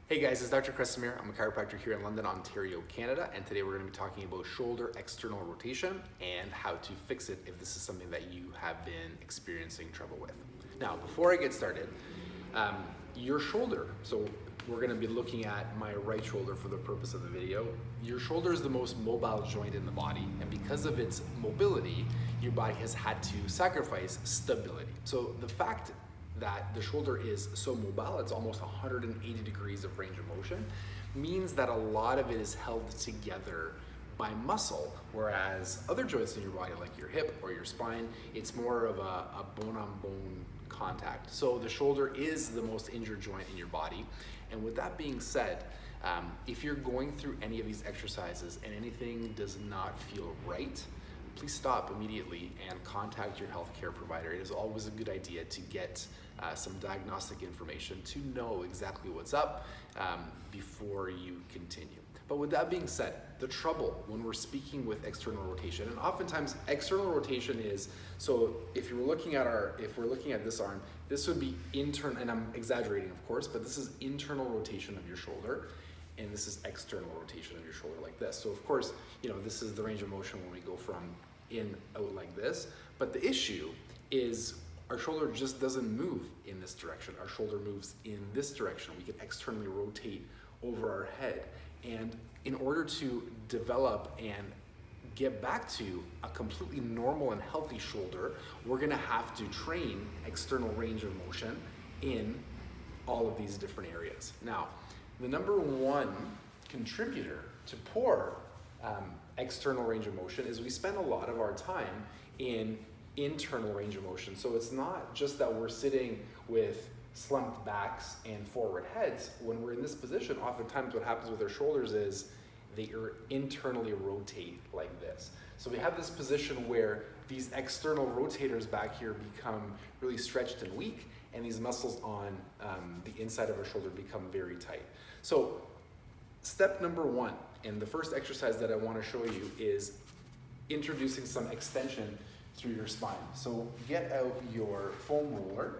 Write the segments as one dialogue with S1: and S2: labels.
S1: Hey guys, it's Dr. Kresimir. I'm a chiropractor here in London, Ontario, Canada, and today we're going to be talking about shoulder external rotation and how to fix it if this is something that you have been experiencing trouble with. Now, before I get started, your shoulder, so we're going to be looking at my right shoulder for the purpose of the video. Your shoulder is the most mobile joint in the body, and because of its mobility, your body has had to sacrifice stability. So the fact that the shoulder is so mobile, it's almost 180 degrees of range of motion, means that a lot of it is held together by muscle, whereas other joints in your body, like your hip or your spine, it's more of a bone-on-bone contact. So the shoulder is the most injured joint in your body. And with that being said, if you're going through any of these exercises and anything does not feel right, please stop immediately and contact your healthcare provider. It is always a good idea to get some diagnostic information to know exactly what's up before you continue. But with that being said, the trouble when we're speaking with external rotation, and oftentimes external rotation is, so if we're looking at this arm, this would be internal, and I'm exaggerating of course, but this is internal rotation of your shoulder, and this is external rotation of your shoulder like this. So of course, this is the range of motion when we go from in out like this, but the issue is our shoulder just doesn't move in this direction. Our shoulder moves in this direction. We can externally rotate over our head. And in order to develop and get back to a completely normal and healthy shoulder, we're gonna have to train external range of motion in all of these different areas. Now, the number one contributor to poor external range of motion is we spend a lot of our time in internal range of motion. So it's not just that we're sitting with slumped backs and forward heads. When we're in this position, oftentimes what happens with our shoulders is they internally rotate like this. So we have this position where these external rotators back here become really stretched and weak, and these muscles on the inside of our shoulder become very tight. So step number one, and the first exercise that I want to show you, is introducing some extension through your spine. So get out your foam roller,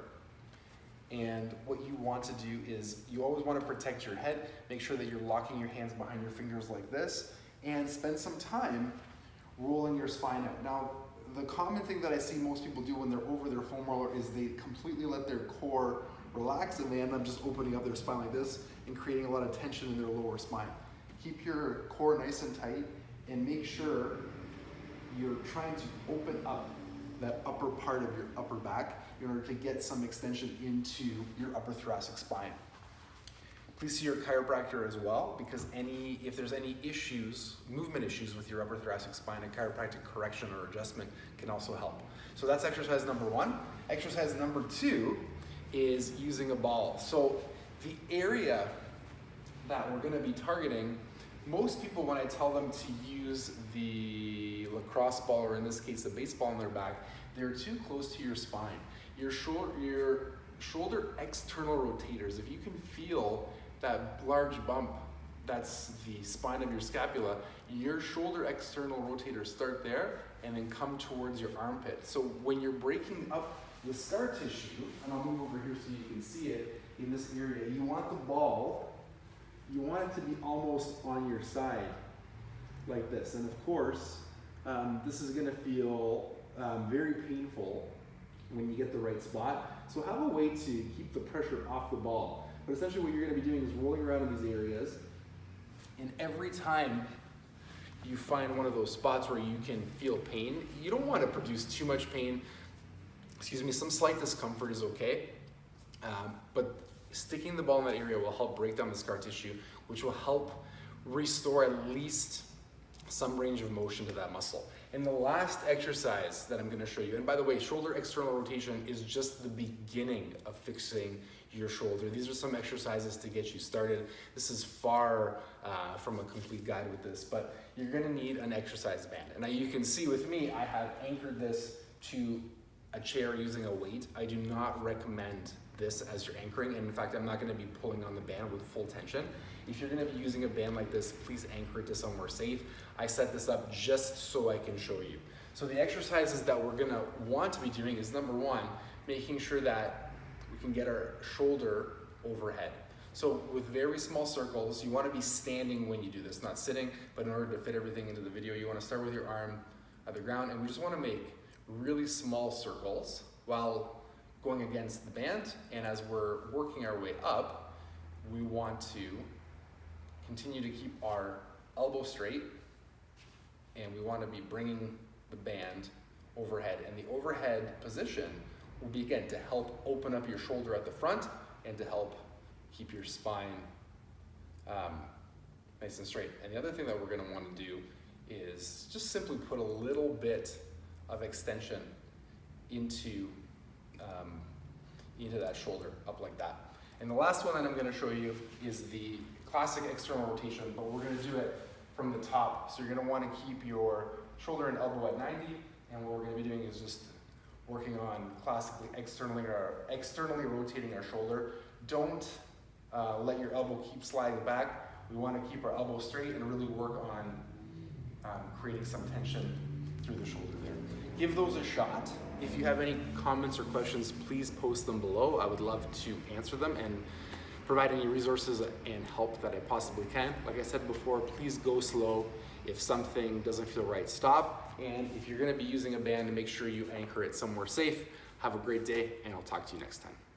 S1: and what you want to do is you always want to protect your head. Make sure that you're locking your hands behind your fingers like this, and spend some time rolling your spine out. Now, the common thing that I see most people do when they're over their foam roller is they completely let their core relax, and they end up just opening up their spine like this and creating a lot of tension in their lower spine. Keep your core nice and tight, and make sure you're trying to open up that upper part of your upper back in order to get some extension into your upper thoracic spine. Please see your chiropractor as well, because if there's any issues, movement issues with your upper thoracic spine, a chiropractic correction or adjustment can also help. So that's exercise number one. Exercise number two is using a ball. So the area that we're gonna be targeting, most people, when I tell them to use the lacrosse ball, or in this case the baseball on their back, they're too close to your spine. Your shoulder external rotators, if you can feel that large bump, that's the spine of your scapula, your shoulder external rotators start there and then come towards your armpit. So when you're breaking up the scar tissue, and I'll move over here so you can see it in this area, you want the ball, you want it to be almost on your side like this. And of course, this is gonna feel very painful when you get the right spot. So have a way to keep the pressure off the ball. But essentially what you're gonna be doing is rolling around in these areas, and every time you find one of those spots where you can feel pain, you don't want to produce too much pain. Some slight discomfort is okay, but sticking the ball in that area will help break down the scar tissue, which will help restore at least some range of motion to that muscle. And the last exercise that I'm going to show you, and by the way, shoulder external rotation is just the beginning of fixing your shoulder. These are some exercises to get you started. This is far from a complete guide with this, but you're going to need an exercise band. And now you can see with me, I have anchored this to a chair using a weight. I do not recommend this as your anchoring, and in fact, I'm not going to be pulling on the band with full tension. If you're going to be using a band like this, please anchor it to somewhere safe. I set this up just so I can show you. So the exercises that we're going to want to be doing is, number one, making sure that we can get our shoulder overhead. So with very small circles, you want to be standing when you do this, not sitting, but in order to fit everything into the video, you want to start with your arm at the ground, and we just want to make really small circles while going against the band. And as we're working our way up, we want to continue to keep our elbow straight, and we want to be bringing the band overhead. And the overhead position will be, again, to help open up your shoulder at the front and to help keep your spine nice and straight. And the other thing that we're going to want to do is just simply put a little bit of extension into that shoulder, up like that. And the last one that I'm going to show you is the classic external rotation, but we're going to do it from the top. So you're going to want to keep your shoulder and elbow at 90, and what we're going to be doing is just working on classically externally rotating our shoulder. Don't let your elbow keep sliding back. We want to keep our elbow straight and really work on creating some tension through the shoulder there. Give those a shot. If you have any comments or questions, please post them below. I would love to answer them and provide any resources and help that I possibly can. Like I said before, please go slow. If something doesn't feel right, stop. And if you're going to be using a band, make sure you anchor it somewhere safe. Have a great day, and I'll talk to you next time.